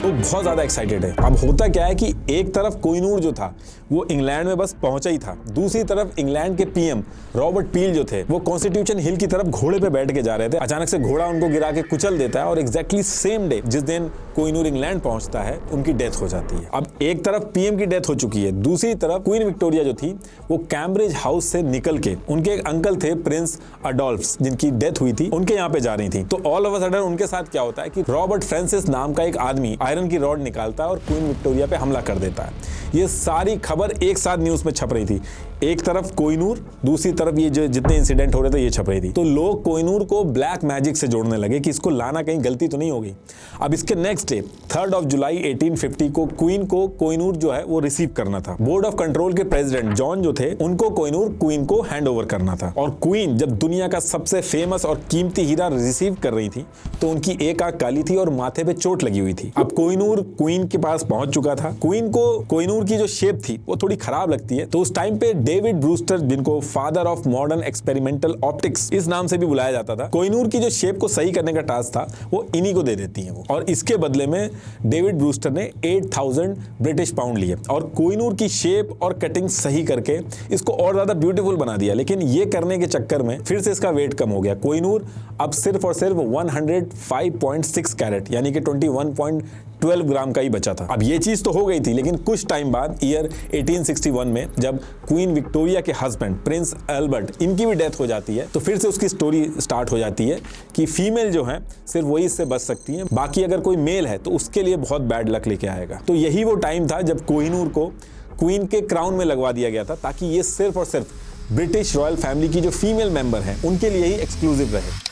तो बहुत ज्यादा एक्साइटेड है। अब होता क्या है कि एक तरफ कोहिनूर जो था वो इंग्लैंड में बस पहुंचा ही था, दूसरी तरफ इंग्लैंड के PM रॉबर्ट पील जो थे वो कॉन्स्टिट्यूशन हिल की तरफ घोड़े पे बैठ के जा रहे थे। अचानक से घोड़ा उनको गिरा के कुचल देता है और एग्जैक्टली सेम डे जिस दिन कोहिनूर इंग्लैंड पहुंचता है उनकी डेथ हो जाती है। अब एक तरफ PM की डेथ हो चुकी है, दूसरी तरफ क्वीन विक्टोरिया जो थी वो कैम्ब्रिज हाउस से निकल के उनके एक अंकल थे प्रिंस अडोल्फ जिनकी डेथ हुई थी उनके यहाँ पे जा रही थी। तो ऑल ऑफ अ सडन उनके साथ क्या होता है कि रॉबर्ट फ्रांसिस नाम का एक आदमी आयरन की रॉड निकालता है और क्वीन विक्टोरिया पे हमला कर देता है। ये सारी खबर एक साथ न्यूज में छप रही थी, एक तरफ कोहिनूर, दूसरी तरफ ये जो जितने इंसिडेंट हो रहे थे ये छप रही थी। तो लोग कोहिनूर को ब्लैक मैजिक से जोड़ने लगे कि इसको लाना कहीं गलती तो नहीं होगी। अब इसके नेक्स्ट डे 3 जुलाई 1850 को क्वीन को कोहिनूर जो है वो रिसीव करना था। बोर्ड ऑफ कंट्रोल के प्रेसिडेंट जॉन जो थे उनको कोहिनूर क्वीन को हैंड ओवर करना था। और क्वीन जब दुनिया का सबसे फेमस और कीमती हीरा रिसीव कर रही थी तो उनकी एक आंख काली थी और माथे पे चोट लगी हुई थी। अब कोहिनूर क्वीन के पास पहुंच चुका था। क्वीन को कोहिनूर की जो शेप थी वो थोड़ी खराब लगती है, तो उस टाइम पे डेविड ब्रूस्टर, जिनको father of modern experimental optics इस नाम से भी बुलाया जाता था, कोहिनूर की जो शेप को सही करने का टास्क था वो इन्हीं को दे देती हैं वो। और इसके बदले में डेविड ब्रूस्टर ने 8000 ब्रिटिश पाउंड लिए और कोहिनूर की शेप और कटिंग सही करके इसको और ज्यादा ब्यूटीफुल बना दिया। लेकिन ये करने के चक्कर में फिर से इसका वेट कम हो गया। कोहिनूर अब सिर्फ और सिर्फ 105.6 कैरेट यानी कि 21.12 ग्राम का ही बचा था। अब ये चीज तो हो गई थी, लेकिन कुछ टाइम बाद ईयर 1861 में जब क्वीन विक्टोरिया के हस्बैंड प्रिंस एल्बर्ट, इनकी भी डेथ हो जाती है, तो फिर से उसकी स्टोरी स्टार्ट हो जाती है कि फीमेल जो है सिर्फ वही इससे बच सकती है, बाकी अगर कोई मेल है तो उसके लिए बहुत बैड लक लेके आएगा। तो यही वो टाइम था जब कोहिनूर को क्वीन के क्राउन में लगवा दिया गया था, ताकि ये सिर्फ और सिर्फ ब्रिटिश रॉयल फैमिली की जो फीमेल मेंबर हैं उनके लिए ही एक्सक्लूसिव रहे।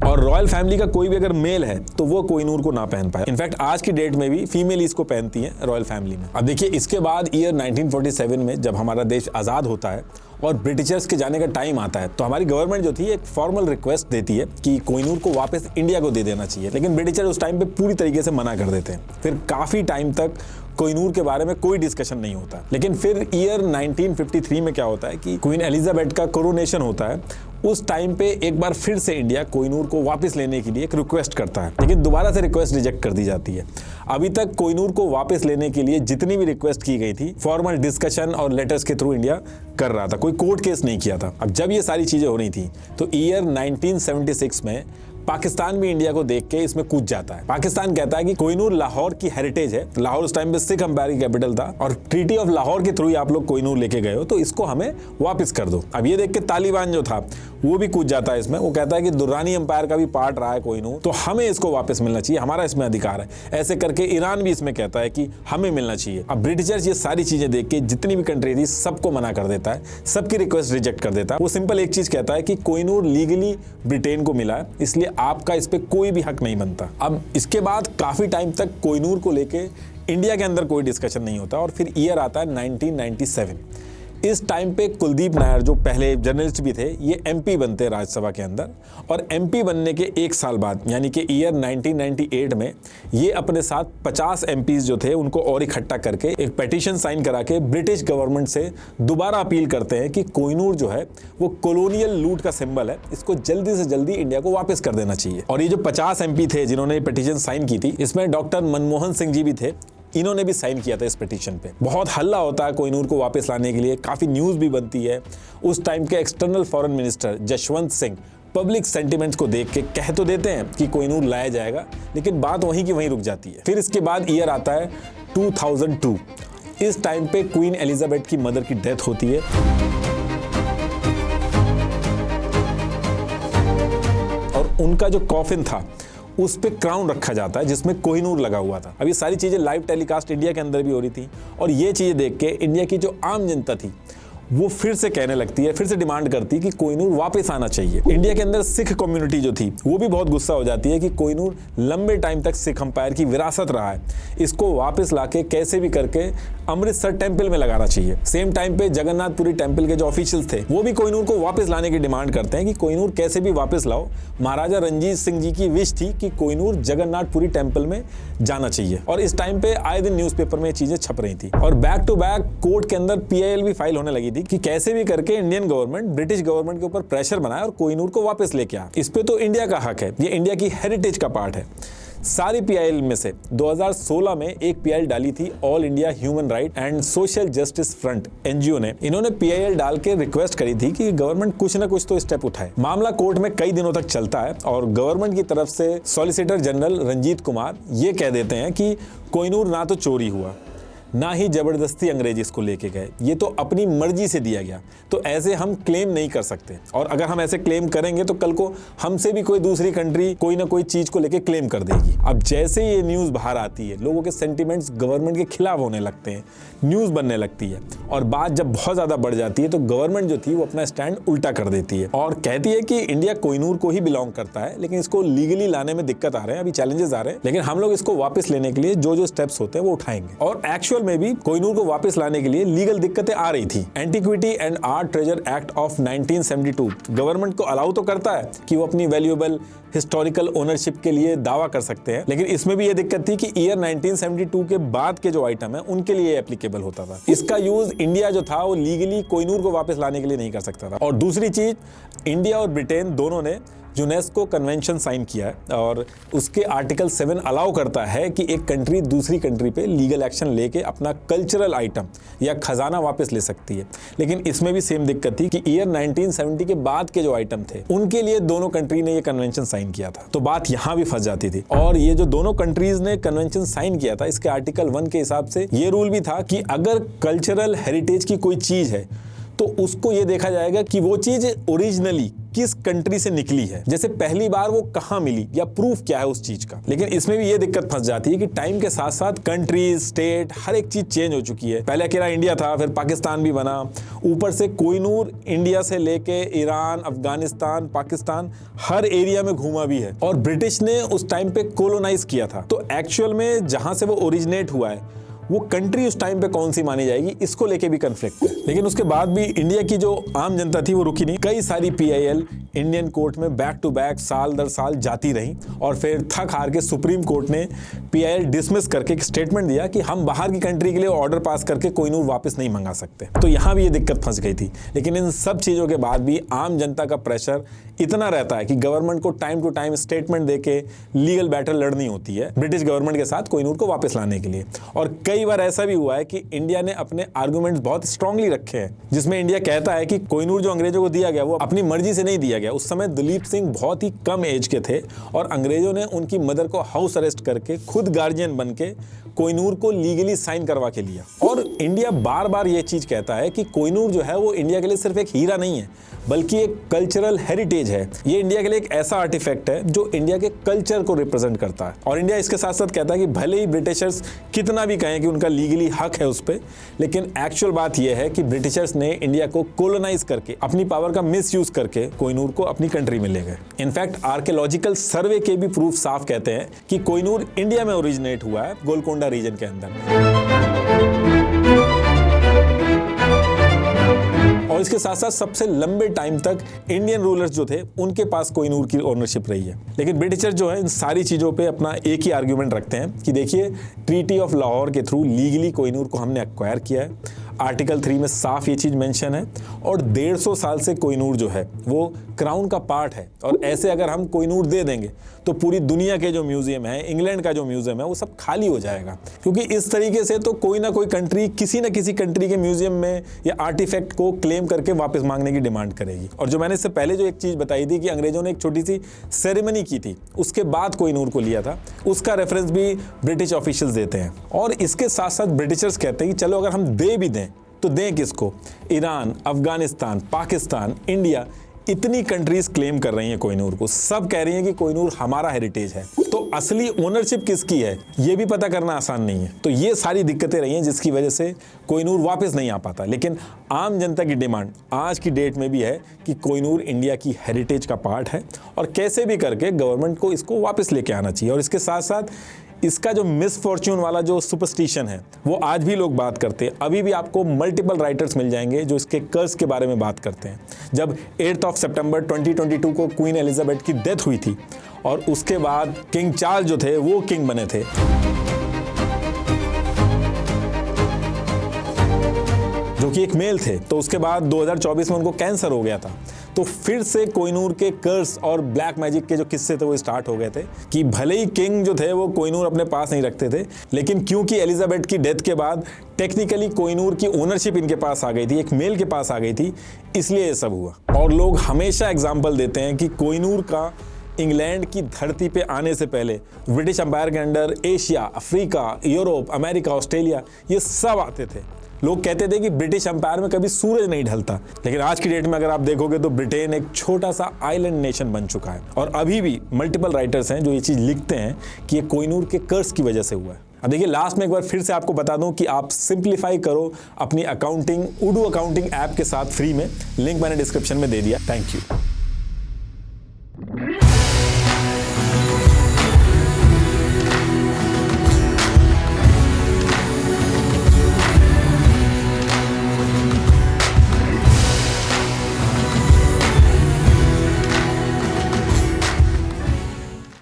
और रॉयल फैमिली का कोई भी अगर मेल है तो वो कोहिनूर को ना पहन पाए। इनफैक्ट आज की डेट में भी फीमेल इसको पहनती हैं रॉयल फैमिली में। अब देखिए, इसके बाद ईयर 1947 में जब हमारा देश आजाद होता है और ब्रिटिशर्स के जाने का टाइम आता है, तो हमारी गवर्नमेंट जो थी एक फॉर्मल रिक्वेस्ट देती है कि कोहिनूर को वापस इंडिया को दे देना चाहिए। लेकिन ब्रिटिशर उस टाइम पे पूरी तरीके से मना कर देते हैं। फिर काफी टाइम तक कोहिनूर के बारे में कोई डिस्कशन नहीं होता। लेकिन फिर ईयर 1953 में क्या होता है कि क्वीन एलिजाबेथ का कोरोनेशन होता है। उस टाइम पे एक बार फिर से इंडिया कोहिनूर को वापस लेने के लिए एक रिक्वेस्ट करता है, लेकिन दोबारा से रिक्वेस्ट रिजेक्ट कर दी जाती है। अभी तक कोहिनूर को वापस लेने के लिए जितनी भी रिक्वेस्ट की गई थी, फॉर्मल डिस्कशन और लेटर्स के थ्रू इंडिया कर रहा था, कोई कोर्ट केस नहीं किया था। अब जब ये सारी चीजें हो रही थी तो ईयर 1976 में पाकिस्तान भी इंडिया को देख के इसमें कूद जाता है। पाकिस्तान कहता है कि कोहिनूर लाहौर की हेरिटेज है, लाहौर उस टाइम पे सिख अंपायर की कैपिटल था और ट्रीटी ऑफ लाहौर के थ्रू ही आप लोग कोहिनूर लेके गए हो, तो इसको हमें वापस कर दो। अब ये देख के तालिबान जो था वो भी कूद जाता है इसमें। वो कहता है कि दुर्रानी अंपायर का भी पार्ट रहा है कोहिनूर, तो हमें इसको वापस मिलना चाहिए, हमारा इसमें अधिकार है। ऐसे करके ईरान भी इसमें कहता है कि हमें मिलना चाहिए। अब ब्रिटिशर्स ये सारी चीजें देख के जितनी भी कंट्री थी सबको मना कर देता है, सबकी रिक्वेस्ट रिजेक्ट कर देता है। वो सिंपल एक चीज कहता है कि कोहिनूर लीगली ब्रिटेन को मिला है, इसलिए आपका इस पे कोई भी हक नहीं बनता। अब इसके बाद काफी टाइम तक कोहिनूर को लेके इंडिया के अंदर कोई डिस्कशन नहीं होता और फिर ईयर आता है 1997। इस टाइम पे कुलदीप नायर, जो पहले जर्नलिस्ट भी थे, ये एमपी बनते हैं राज्यसभा के अंदर। और एमपी बनने के एक साल बाद यानी कि ईयर 1998 में ये अपने साथ 50 एमपीज जो थे उनको और इकट्ठा करके एक पेटिशन साइन करा के ब्रिटिश गवर्नमेंट से दोबारा अपील करते हैं कि कोहिनूर जो है वो कॉलोनियल लूट का सिंबल है, इसको जल्दी से जल्दी इंडिया को वापस कर देना चाहिए। और ये जो 50 एमपी थे जिन्होंने ये पेटिशन साइन की थी, इसमें डॉक्टर मनमोहन सिंह जी भी थे, इन्होंने भी साइन किया था इस पिटीशन पे। बहुत हल्ला होता है कोहिनूर को वापस लाने के लिए, काफी न्यूज़ भी बनती है। उस टाइम के external foreign minister Jashwant Singh public sentiments को देख के कह तो देते हैं कि कोहिनूर लाया जाएगा, लेकिन बात वहीं की वहीं रुक जाती है। फिर इसके बाद ईयर आता है 2002। इस टाइम पे क्वीन एलिजाबेथ की मदर की डेथ होती है और उनका जो कॉफिन था उस पे क्राउन रखा जाता है जिसमें कोहिनूर लगा हुआ था। अब ये सारी चीजें लाइव टेलीकास्ट इंडिया के अंदर भी हो रही थी और ये चीजें देख के इंडिया की जो आम जनता थी वो फिर से कहने लगती है, फिर से डिमांड करती है कि कोहिनूर वापस आना चाहिए। इंडिया के अंदर सिख कम्युनिटी जो थी वो भी बहुत गुस्सा हो जाती है कि कोहिनूर लंबे टाइम तक सिख अंपायर की विरासत रहा है, इसको वापस लाके कैसे भी करके अमृतसर टेंपल में लगाना चाहिए। सेम टाइम पे जगन्नाथपुरी टेंपल के जो ऑफिशियल्स थे वो भी कोहिनूर को वापस लाने की डिमांड करते हैं कि कोहिनूर कैसे भी वापस लाओ। महाराजा रंजीत सिंह जी की विश थी कि कोहिनूर जगन्नाथपुरी टेंपल में जाना चाहिए और इस टाइम पे आए दिन न्यूज़पेपर में ये चीजें छप रही थी और बैक टू बैक कोर्ट के अंदर PIL भी फाइल होने लगी थी कि कैसे भी करके इंडियन गवर्नमेंट ब्रिटिश गवर्नमेंट के ऊपर प्रेशर बनाए और कोहिनूर को वापस लेके आए। इस पे तो इंडिया का हक है, ये इंडिया की हेरिटेज का पार्ट है। सारी PIL में से 2016 में एक PIL डाली थी all India human right and social justice front NGO ने। इन्होंने PIL डाल के रिक्वेस्ट करी थी कि गवर्नमेंट कुछ ना कुछ तो स्टेप उठाए। मामला कोर्ट में कई दिनों तक चलता है और गवर्नमेंट की तरफ से सॉलिसिटर जनरल रंजीत कुमार ये कह देते हैं कि कोहिनूर ना तो चोरी हुआ, ना ही जबरदस्ती अंग्रेज इसको लेके गए, ये तो अपनी मर्जी से दिया गया, तो ऐसे हम क्लेम नहीं कर सकते। और अगर हम ऐसे क्लेम करेंगे तो कल को हमसे भी कोई दूसरी कंट्री कोई ना कोई चीज को लेके क्लेम कर देगी। अब जैसे ये न्यूज बाहर आती है, लोगों के सेंटिमेंट्स गवर्नमेंट के खिलाफ होने लगते हैं, न्यूज बनने लगती है और बात जब बहुत ज्यादा बढ़ जाती है तो गवर्नमेंट जो थी वो अपना स्टैंड उल्टा कर देती है और कहती है कि इंडिया कोहिनूर को ही बिलोंग करता है, लेकिन इसको लीगली लाने में दिक्कत आ रहे हैं, अभी चैलेंजेस आ रहे हैं, लेकिन हम लोग इसको वापस लेने के लिए जो जो स्टेप्स होते हैं वो उठाएंगे। और एक्चुअल एक्चुअल में भी कोहिनूर को वापस लाने के लिए लीगल दिक्कतें आ रही थी। Antiquity and art treasure act of 1972 government को अलाउ तो करता है कि वो अपनी वैल्यूएबल हिस्टोरिकल ओनरशिप के लिए दावा कर सकते हैं, लेकिन इसमें भी ये दिक्कत थी कि ईयर 1972 के बाद के जो आइटम है उनके लिए एप्लीकेबल होता था। इसका यूज इंडिया जो था वो लीगली कोहिनूर को वापस लाने के लिए नहीं कर सकता था। और दूसरी चीज, इंडिया और ब्रिटेन दोनों ने यूनेस्को कन्वेंशन साइन किया है और उसके आर्टिकल 7 अलाउ करता है कि एक कंट्री दूसरी कंट्री पे लीगल एक्शन लेके अपना कल्चरल आइटम या खजाना वापस ले सकती है। लेकिन इसमें भी सेम दिक्कत थी कि ईयर 1970 के बाद के जो आइटम थे उनके लिए दोनों कंट्री ने ये कन्वेंशन साइन किया था, तो बात यहां भी फंस जाती थी। और ये जो दोनों कंट्रीज ने कन्वेंशन साइन किया था, इसके आर्टिकल 1 के हिसाब से ये रूल भी था कि अगर कल्चरल हेरिटेज की कोई चीज है तो उसको ये देखा जाएगा कि वो चीज ओरिजिनली किस कंट्री से निकली है, जैसे पहली बार वो कहां मिली या प्रूफ क्या है उस चीज का। लेकिन इसमें भी ये दिक्कत फंस जाती है कि टाइम के साथ साथ कंट्रीज, स्टेट, हर एक चीज चेंज हो चुकी है। पहले अकेला इंडिया था, फिर पाकिस्तान भी बना, ऊपर से कोहिनूर इंडिया से लेके ईरान, अफगानिस्तान, पाकिस्तान हर एरिया में घूमा भी है। और ब्रिटिश ने उस टाइम पे कोलोनाइज किया था, तो एक्चुअल में जहां से वो ओरिजिनेट हुआ है वो कंट्री उस टाइम पे कौन सी मानी जाएगी, इसको लेके भी कन्फ्लिक्ट है। लेकिन उसके बाद भी इंडिया की जो आम जनता थी वो रुकी नहीं। कई सारी PIL इंडियन कोर्ट में बैक टू बैक साल दर साल जाती रही और फिर थक हार के सुप्रीम कोर्ट ने PIL डिसमिस करके एक स्टेटमेंट दिया कि हम बाहर की कंट्री के लिए ऑर्डर पास करके कोहिनूर वापस नहीं मंगा सकते। तो यहाँ भी ये दिक्कत फंस गई थी। लेकिन इन सब चीज़ों के बाद भी आम जनता का प्रेशर इतना रहता है कि गवर्नमेंट को टाइम टू टाइम स्टेटमेंट देके लीगल बैटल लड़नी होती है ब्रिटिश गवर्नमेंट के साथ कोहिनूर को वापस लाने के लिए। और कई बार ऐसा भी हुआ है कि इंडिया ने अपने आर्गुमेंट्स बहुत स्ट्रांगली रखे हैं, जिसमें इंडिया कहता है कि कोहिनूर जो अंग्रेजों को दिया गया वो अपनी मर्जी से नहीं दिया गया। उस समय दलीप सिंह बहुत ही कम एज के थे और अंग्रेजों ने उनकी मदर को हाउस अरेस्ट करके खुद गार्जियन बन के कोहिनूर को लीगली साइन करवा के लिया। और इंडिया बार बार ये चीज कहता है कि कोहिनूर जो है वो इंडिया के लिए सिर्फ एक हीरा नहीं है बल्कि एक कल्चरल हेरिटेज है। ये इंडिया के लिए एक ऐसा आर्टिफैक्ट है जो इंडिया के कल्चर को रिप्रेजेंट करता है। और इंडिया इसके साथ साथ कहता है कि भले ही ब्रिटिशर्स कितना भी कहें कि उनका लीगली हक है उस पर, लेकिन एक्चुअल बात यह है कि ब्रिटिशर्स ने इंडिया को कोलोनाइज करके अपनी पावर का मिसयूज करके कोहिनूर को अपनी कंट्री में ले गए। इनफैक्ट आर्कियोलॉजिकल सर्वे के भी प्रूफ साफ कहते हैं कि कोहिनूर इंडिया में ओरिजिनेट हुआ है, गोलकोंडा रीजन के अंदर। और इसके साथ साथ सबसे लंबे टाइम तक इंडियन रूलर्स जो थे उनके पास कोहिनूर की ओनरशिप रही है। लेकिन ब्रिटिशर्स जो है इन सारी चीज़ों पे अपना एक ही आर्ग्यूमेंट रखते हैं कि देखिए, ट्रीटी ऑफ लाहौर के थ्रू लीगली कोहिनूर को हमने एक्वायर किया है, आर्टिकल 3 में साफ ये चीज़ मेंशन है, और 150 साल से कोहिनूर जो है वो क्राउन का पार्ट है। और ऐसे अगर हम कोहिनूर दे देंगे तो पूरी दुनिया के जो म्यूजियम है, इंग्लैंड का जो म्यूजियम है, वो सब खाली हो जाएगा, क्योंकि इस तरीके से तो कोई ना कोई कंट्री किसी न किसी कंट्री के म्यूजियम में या आर्टिफैक्ट को क्लेम करके वापस मांगने की डिमांड करेगी। और जो मैंने इससे पहले जो एक चीज़ बताई थी कि अंग्रेजों ने एक छोटी सी सेरेमनी की थी, उसके बाद कोहिनूर को लिया था, उसका रेफरेंस भी ब्रिटिश ऑफिशियल्स देते हैं। और इसके साथ साथ ब्रिटिशर्स कहते हैं कि चलो अगर हम दे भी दें तो दें किसको? ईरान, अफगानिस्तान, पाकिस्तान, इंडिया, इतनी कंट्रीज क्लेम कर रही हैं कोहिनूर को, सब कह रही हैं कि कोहिनूर हमारा हेरिटेज है, तो असली ओनरशिप किसकी है ये भी पता करना आसान नहीं है। तो ये सारी दिक्कतें रही हैं जिसकी वजह से कोहिनूर वापस नहीं आ पाता। लेकिन आम जनता की डिमांड आज की डेट में भी है कि कोहिनूर इंडिया की हेरिटेज का पार्ट है और कैसे भी करके गवर्नमेंट को इसको वापस लेके आना चाहिए। और इसके साथ साथ इसका जो मिसफॉर्च्यून वाला जो सुपरस्टिशन है वो आज भी लोग बात करते हैं। अभी भी आपको मल्टीपल राइटर्स मिल जाएंगे जो इसके कर्स के बारे में बात करते हैं। जब 8 सितंबर 2022 को क्वीन एलिजाबेथ की डेथ हुई थी और उसके बाद किंग चार्ल्स जो थे वो किंग बने थे, जो कि एक मेल थे, तो उसके बाद 2024 में उनको कैंसर हो गया था। तो फिर से कोहिनूर के कर्स और ब्लैक मैजिक के जो किस्से थे वो स्टार्ट हो गए थे कि भले ही किंग जो थे वो कोहिनूर अपने पास नहीं रखते थे, लेकिन क्योंकि एलिजाबेथ की डेथ के बाद टेक्निकली कोहिनूर की ओनरशिप इनके पास आ गई थी, एक मेल के पास आ गई थी, इसलिए ये सब हुआ। और लोग हमेशा एग्जाम्पल देते हैं कि कोहिनूर का इंग्लैंड की धरती पे आने से पहले ब्रिटिश एम्पायर के under Asia, Africa, Europe, America, Australia, ये सब आते थे। लोग कहते थे कि ब्रिटिश एम्पायर में कभी सूरज नहीं ढलता, लेकिन आज की डेट में अगर आप देखोगे तो ब्रिटेन एक छोटा सा आइलैंड नेशन बन चुका है। और अभी भी मल्टीपल राइटर्स हैं जो ये चीज़ लिखते हैं कि ये कोहिनूर के कर्स की वजह से हुआ है। अब देखिए, लास्ट में एक बार फिर से आपको बता दूं कि आप सिंप्लीफाई करो अपनी अकाउंटिंग उडू अकाउंटिंग ऐप के साथ फ्री में, लिंक मैंने डिस्क्रिप्शन में दे दिया। Thank you.